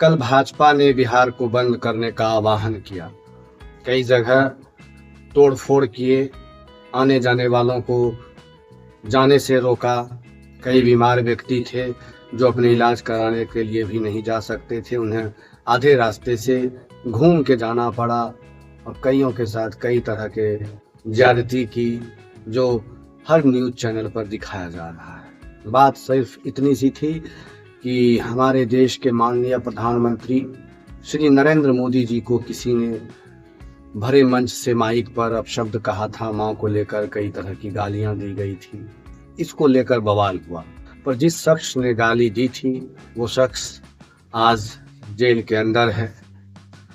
कल भाजपा ने बिहार को बंद करने का आह्वान किया। कई जगह तोड़फोड़ किए, आने जाने वालों को जाने से रोका। कई बीमार व्यक्ति थे जो अपने इलाज कराने के लिए भी नहीं जा सकते थे, उन्हें आधे रास्ते से घूम के जाना पड़ा और कईयों के साथ कई तरह के ज्यादती की, जो हर न्यूज़ चैनल पर दिखाया जा रहा है। बात सिर्फ इतनी सी थी कि हमारे देश के माननीय प्रधानमंत्री श्री नरेंद्र मोदी जी को किसी ने भरे मंच से माइक पर अपशब्द कहा था, मां को लेकर कई तरह की गालियां दी गई थी। इसको लेकर बवाल हुआ, पर जिस शख्स ने गाली दी थी वो शख्स आज जेल के अंदर है।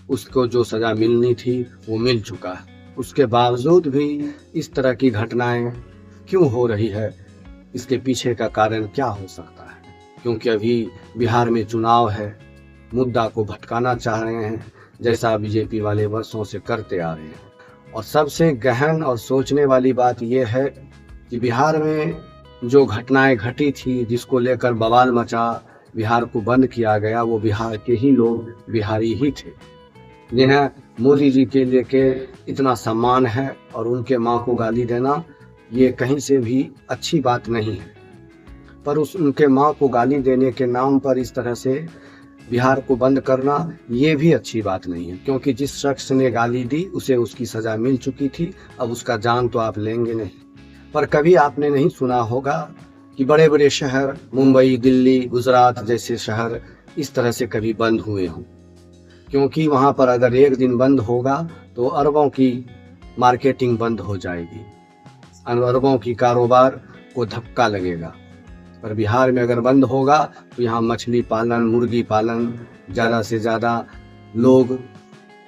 उसको जो सजा मिलनी थी वो मिल चुका है। उसके बावजूद भी इस तरह की घटनाएं क्यों हो रही है, इसके पीछे का कारण क्या हो सकता है? क्योंकि अभी बिहार में चुनाव है, मुद्दा को भटकाना चाह रहे हैं, जैसा बीजेपी वाले वर्षों से करते आ रहे हैं। और सबसे गहन और सोचने वाली बात यह है कि बिहार में जो घटनाएं घटी थी, जिसको लेकर बवाल मचा, बिहार को बंद किया गया, वो बिहार के ही लोग बिहारी ही थे, जिन्हें मोदी जी के लेके इतना सम्मान है। और उनके माँ को गाली देना ये कहीं से भी अच्छी बात नहीं है, पर उनके माँ को गाली देने के नाम पर इस तरह से बिहार को बंद करना ये भी अच्छी बात नहीं है। क्योंकि जिस शख्स ने गाली दी उसे उसकी सजा मिल चुकी थी, अब उसका जान तो आप लेंगे नहीं। पर कभी आपने नहीं सुना होगा कि बड़े बड़े शहर मुंबई, दिल्ली, गुजरात जैसे शहर इस तरह से कभी बंद हुए हों। क्योंकि वहाँ पर अगर एक दिन बंद होगा तो अरबों की मार्केटिंग बंद हो जाएगी, अरबों की कारोबार को धक्का लगेगा। पर बिहार में अगर बंद होगा तो यहाँ मछली पालन, मुर्गी पालन, ज़्यादा से ज़्यादा लोग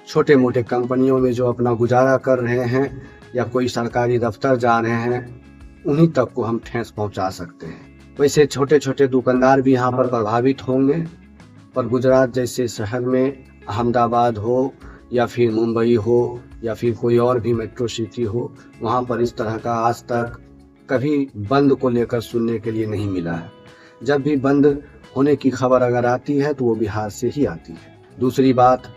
छोटे मोटे कंपनियों में जो अपना गुजारा कर रहे हैं या कोई सरकारी दफ्तर जा रहे हैं, उन्हीं तक को हम ठेस पहुंचा सकते हैं। वैसे छोटे छोटे दुकानदार भी यहाँ पर प्रभावित होंगे, पर गुजरात जैसे शहर में, अहमदाबाद हो या फिर मुंबई हो या फिर कोई और भी मेट्रो सिटी हो, वहाँ पर इस तरह का आज तक कभी बंद को लेकर सुनने के लिए नहीं मिला है। जब भी बंद होने की खबर अगर आती है तो वो बिहार से ही आती है। दूसरी बात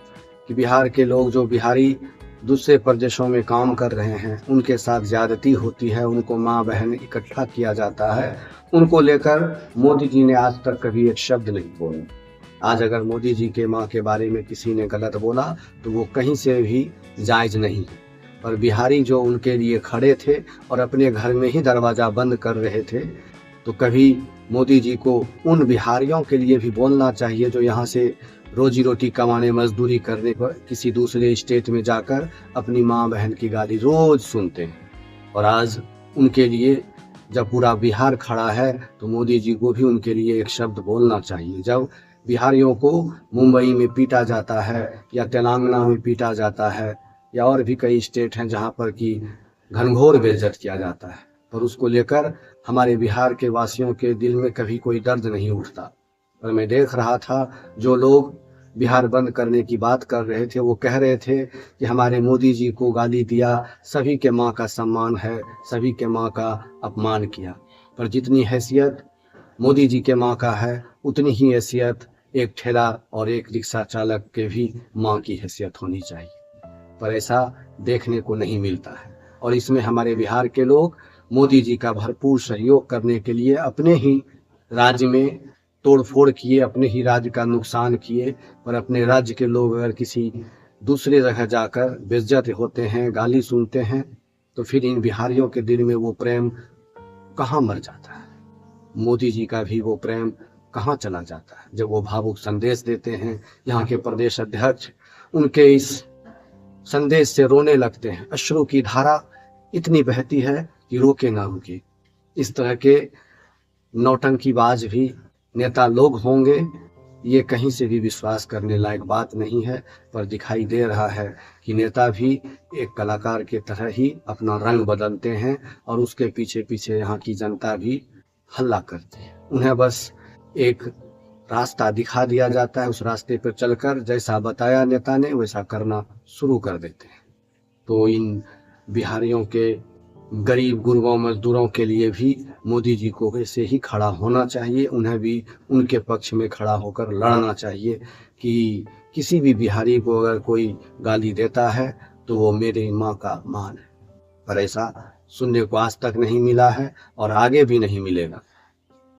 कि बिहार के लोग, जो बिहारी दूसरे प्रदेशों में काम कर रहे हैं, उनके साथ ज्यादती होती है, उनको माँ बहन इकट्ठा किया जाता है, उनको लेकर मोदी जी ने आज तक कभी एक शब्द नहीं बोला। आज अगर मोदी जी के माँ के बारे में किसी ने गलत बोला तो वो कहीं से भी जायज नहीं है। पर बिहारी जो उनके लिए खड़े थे और अपने घर में ही दरवाज़ा बंद कर रहे थे, तो कभी मोदी जी को उन बिहारियों के लिए भी बोलना चाहिए जो यहाँ से रोजी रोटी कमाने, मजदूरी करने पर किसी दूसरे स्टेट में जाकर अपनी माँ बहन की गाली रोज सुनते हैं। और आज उनके लिए जब पूरा बिहार खड़ा है तो मोदी जी को भी उनके लिए एक शब्द बोलना चाहिए। जब बिहारियों को मुंबई में पीटा जाता है या तेलंगाना में पीटा जाता है या और भी कई स्टेट हैं जहाँ पर कि घनघोर बेइज्जत किया जाता है, पर उसको लेकर हमारे बिहार के वासियों के दिल में कभी कोई दर्द नहीं उठता। पर मैं देख रहा था जो लोग बिहार बंद करने की बात कर रहे थे, वो कह रहे थे कि हमारे मोदी जी को गाली दिया, सभी के माँ का सम्मान है, सभी के माँ का अपमान किया। पर जितनी हैसियत मोदी जी के माँ का है, उतनी ही हैसियत एक ठेला और एक रिक्शा चालक के भी माँ की हैसियत होनी चाहिए। पर ऐसा देखने को नहीं मिलता है। और इसमें हमारे बिहार के लोग मोदी जी का भरपूर सहयोग करने के लिए अपने ही राज्य में तोड़फोड़ किए, अपने ही राज्य का नुकसान किए। पर अपने राज्य के लोग अगर किसी दूसरे जगह जाकर बेइज्जत होते हैं, गाली सुनते हैं, तो फिर इन बिहारियों के दिल में वो प्रेम कहाँ मर जाता है? मोदी जी का भी वो प्रेम कहाँ चला जाता है? जब वो भावुक संदेश देते हैं, यहाँ के प्रदेश अध्यक्ष उनके इस संदेश से रोने लगते हैं, अश्रु की धारा इतनी बहती है कि रोके ना रुके। इस तरह के नौटंकीबाज भी नेता लोग होंगे, ये कहीं से भी विश्वास करने लायक बात नहीं है। पर दिखाई दे रहा है कि नेता भी एक कलाकार के तरह ही अपना रंग बदलते हैं और उसके पीछे पीछे यहाँ की जनता भी हल्ला करती है। उन्हें बस एक रास्ता दिखा दिया जाता है, उस रास्ते पर चलकर जैसा बताया नेता ने वैसा करना शुरू कर देते हैं। तो इन बिहारियों के गरीब गुरबों मजदूरों के लिए भी मोदी जी को वैसे ही खड़ा होना चाहिए। उन्हें भी उनके पक्ष में खड़ा होकर लड़ना चाहिए कि किसी भी बिहारी को अगर कोई गाली देता है तो वो मेरी माँ का अपमान है। पर ऐसा सुनने को आज तक नहीं मिला है और आगे भी नहीं मिलेगा।